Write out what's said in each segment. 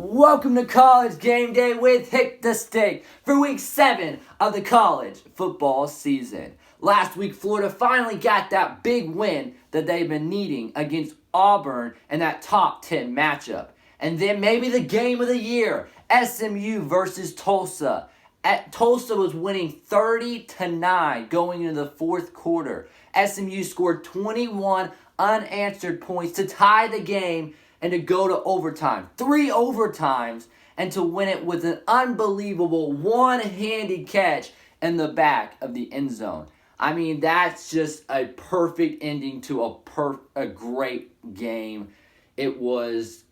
Welcome to College Game Day with Hick the Stick for week 7 of the college football season. Last week, Florida finally got that big win that they've been needing against Auburn in that top 10 matchup. And then maybe the game of the year, SMU versus Tulsa. Tulsa was winning 30-9 going into the fourth quarter. SMU scored 21 unanswered points to tie the game and to go to overtime. 3 overtimes, and to win it with an unbelievable one-handed catch in the back of the end zone. I mean, that's just a perfect ending to a great game. It was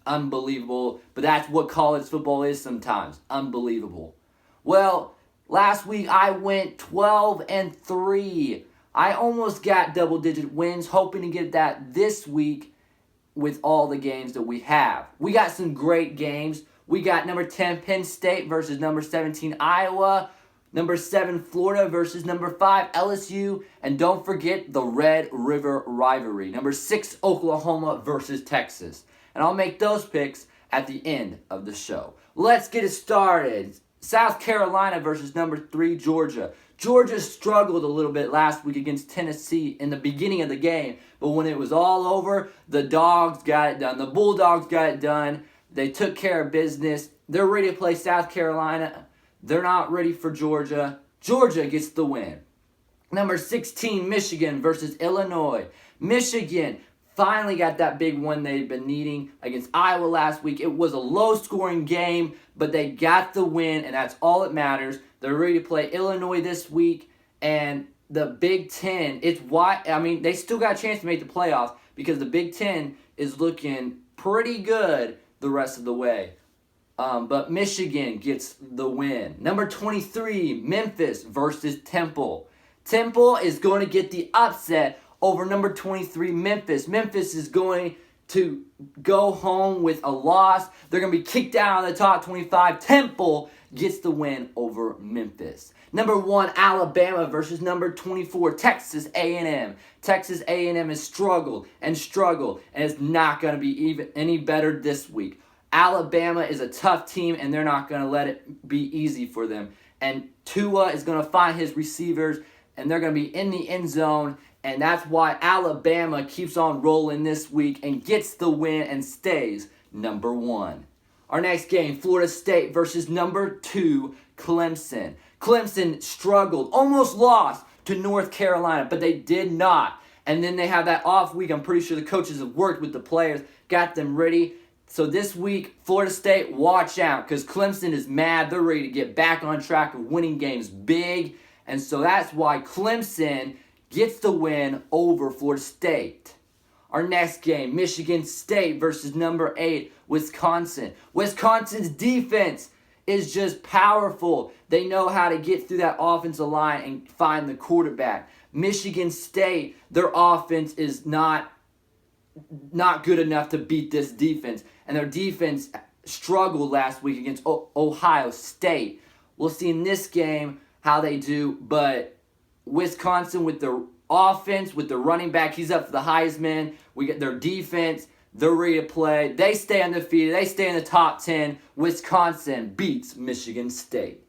unbelievable, but that's what college football is sometimes. Unbelievable. Well, last week I went 12-3. I almost got double-digit wins, hoping to get that this week with all the games that we have. We got some great games. We got number 10 Penn State versus number 17 Iowa, number 7 Florida versus number 5 LSU, and don't forget the Red River rivalry, number 6 Oklahoma versus Texas. And I'll make those picks at the end of the show. Let's get it started. South Carolina versus number 3 Georgia. Georgia struggled a little bit last week against Tennessee in the beginning of the game, but when it was all over, the Dogs got it done. The Bulldogs got it done. They took care of business. They're ready to play South Carolina. They're not ready for Georgia. Georgia gets the win. Number 16, Michigan versus Illinois. Michigan finally got that big one they've been needing against Iowa last week. It was a low-scoring game, but they got the win, and that's all that matters. They're ready to play Illinois this week, and the Big Ten, they still got a chance to make the playoffs because the Big Ten is looking pretty good the rest of the way. But Michigan gets the win. Number 23, Memphis versus Temple. Temple is going to get the upset over number 23, Memphis. Memphis is going to go home with a loss. They're going to be kicked out of the top 25. Temple gets the win over Memphis. Number 1, Alabama versus number 24, Texas A&M. Texas A&M has struggled, and it's not going to be even any better this week. Alabama is a tough team, and they're not going to let it be easy for them. And Tua is going to find his receivers, and they're going to be in the end zone, and that's why Alabama keeps on rolling this week and gets the win and stays number 1. Our next game, Florida State versus number 2, Clemson. Clemson struggled, almost lost to North Carolina, but they did not. And then they have that off week. I'm pretty sure the coaches have worked with the players, got them ready. So this week, Florida State, watch out, because Clemson is mad. They're ready to get back on track of winning games big. And so that's why Clemson gets the win over Florida State. Our next game, Michigan State versus number 8, Wisconsin. Wisconsin's defense is just powerful. They know how to get through that offensive line and find the quarterback. Michigan State, their offense is not good enough to beat this defense. And their defense struggled last week against Ohio State. We'll see in this game how they do, but Wisconsin with their offense, with the running back, he's up for the Heisman. We get their defense, they're ready to play. They stay undefeated. They stay in the top 10. Wisconsin beats Michigan State.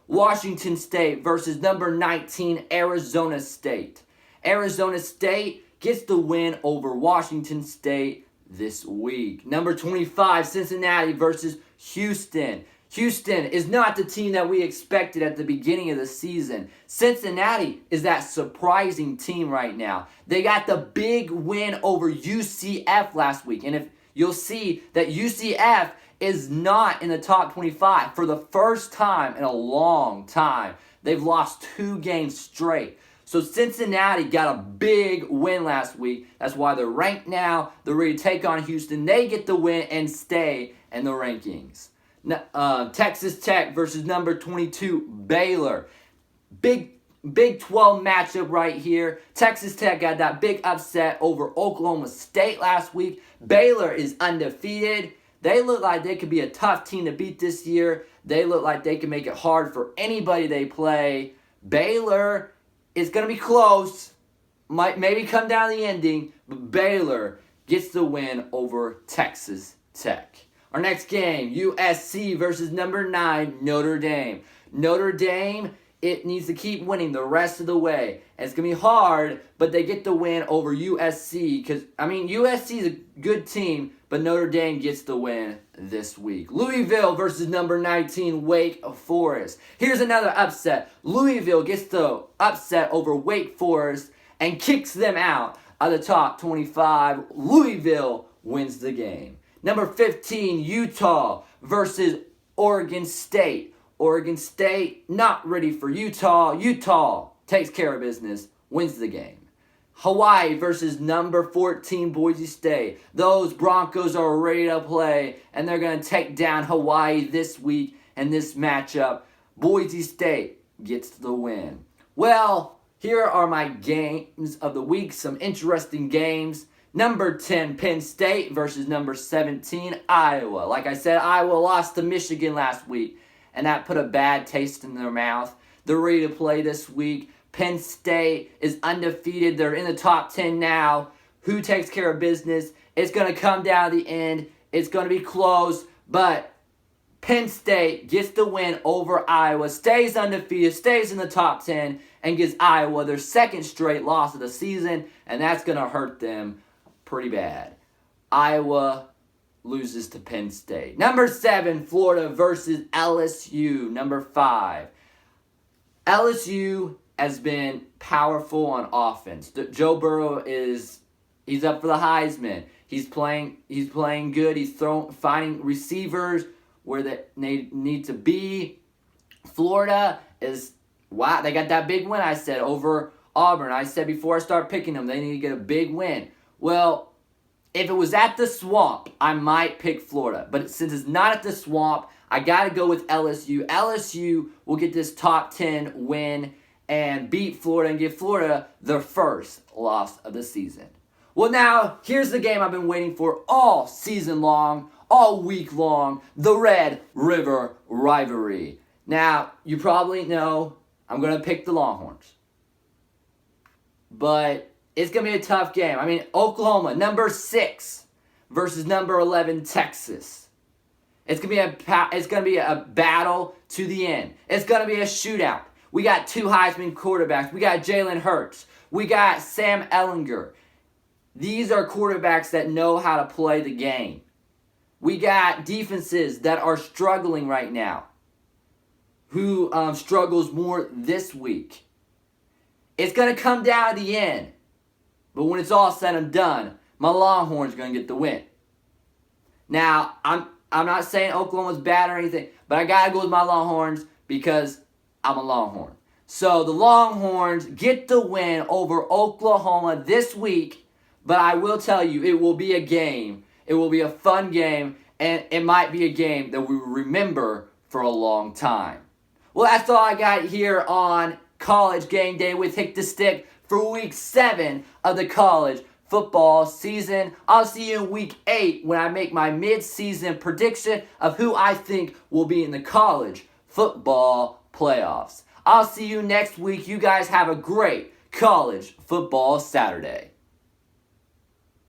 Washington State versus number 19, Arizona State. Arizona State gets the win over Washington State this week. Number 25, Cincinnati versus Houston. Houston is not the team that we expected at the beginning of the season. Cincinnati is that surprising team right now. They got the big win over UCF last week. And if you'll see that UCF is not in the top 25 for the first time in a long time. They've lost 2 games straight. So Cincinnati got a big win last week. That's why they're ranked now. They're ready to take on Houston. They get the win and stay in the rankings. Texas Tech versus number 22, Baylor. Big 12 matchup right here. Texas Tech got that big upset over Oklahoma State last week. Baylor is undefeated. They look like they could be a tough team to beat this year. They look like they can make it hard for anybody they play. Baylor is going to be close. Might maybe come down to the ending, but Baylor gets the win over Texas Tech. Our next game, USC versus number 9, Notre Dame. Notre Dame, it needs to keep winning the rest of the way. And it's going to be hard, but they get the win over USC. Because, USC is a good team, but Notre Dame gets the win this week. Louisville versus number 19, Wake Forest. Here's another upset. Louisville gets the upset over Wake Forest and kicks them out of the top 25. Louisville wins the game. Number 15, Utah versus Oregon State. Oregon State not ready for Utah. Utah takes care of business, wins the game. Hawaii versus number 14, Boise State. Those Broncos are ready to play, and they're going to take down Hawaii this week in this matchup. Boise State gets the win. Well, here are my games of the week, some interesting games. Number 10, Penn State versus number 17, Iowa. Like I said, Iowa lost to Michigan last week, and that put a bad taste in their mouth. They're ready to play this week. Penn State is undefeated. They're in the top 10 now. Who takes care of business? It's going to come down to the end. It's going to be close, but Penn State gets the win over Iowa, stays undefeated, stays in the top 10, and gives Iowa their second straight loss of the season, and that's going to hurt them pretty bad. Iowa loses to Penn State. Number 7, Florida versus LSU. Number 5. LSU has been powerful on offense. Joe Burrow he's up for the Heisman. He's playing good. He's finding receivers where they need to be. Florida is, wow, they got that big win, I said, over Auburn. I said before I start picking them, they need to get a big win. Well, if it was at the Swamp, I might pick Florida. But since it's not at the Swamp, I got to go with LSU. LSU will get this top 10 win and beat Florida and give Florida their first loss of the season. Well, now, here's the game I've been waiting for all season long, all week long, the Red River Rivalry. Now, you probably know I'm going to pick the Longhorns. But it's going to be a tough game. Oklahoma, number 6 versus number 11, Texas. It's going to be a battle to the end. It's going to be a shootout. We got 2 Heisman quarterbacks. We got Jalen Hurts. We got Sam Ehlinger. These are quarterbacks that know how to play the game. We got defenses that are struggling right now. Who struggles more this week? It's going to come down to the end. But when it's all said and done, my Longhorns are going to get the win. Now, I'm not saying Oklahoma's bad or anything, but I got to go with my Longhorns because I'm a Longhorn. So the Longhorns get the win over Oklahoma this week, but I will tell you, it will be a game. It will be a fun game, and it might be a game that we will remember for a long time. Well, that's all I got here on College Game Day with Hick the Stick for week 7 of the college football season. I'll see you in week 8 when I make my mid-season prediction of who I think will be in the college football playoffs. I'll see you next week. You guys have a great college football Saturday.